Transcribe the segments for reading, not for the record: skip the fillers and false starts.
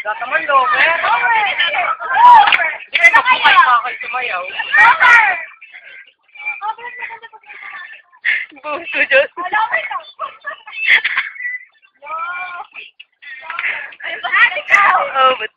Gataman lover. Hindi ka kapukay-pakal sumayaw. Buso, Diyos. Oh, but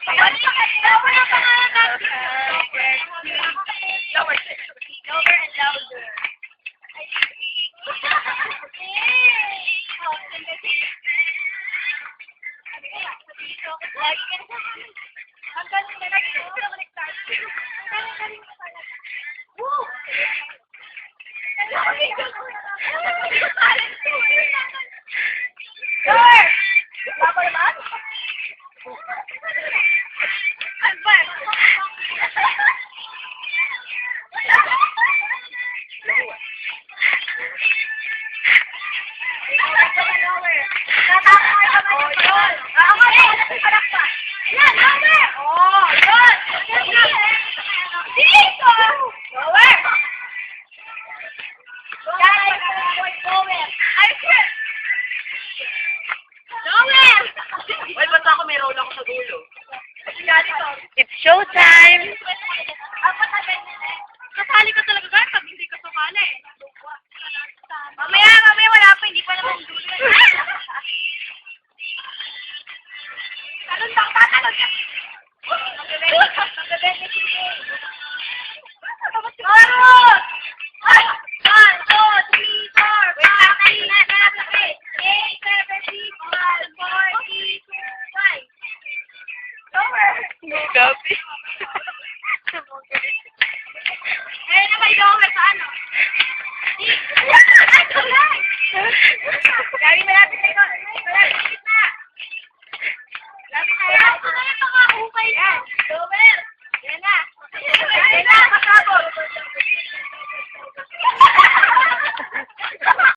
Ay, ba't ako may roll ako sa dulo? it's showtime! Kasali ka talaga ba? Pag hindi ka sumali. Mamaya wala pa. Hindi pa naman dulo. Talon bang tatalon ka? Marot! 1, 2, 3, 4, 5, 6, 7, 8, 9, 10, 11, 12, 13, 14, 15. Gabi. Eh, na may lower sa ano? Gari, malapit na ito. Malapit na. Malapit na yan. Ito na yung mga hukay. Yan. Lower. Yan na. Yan na. Kasabot.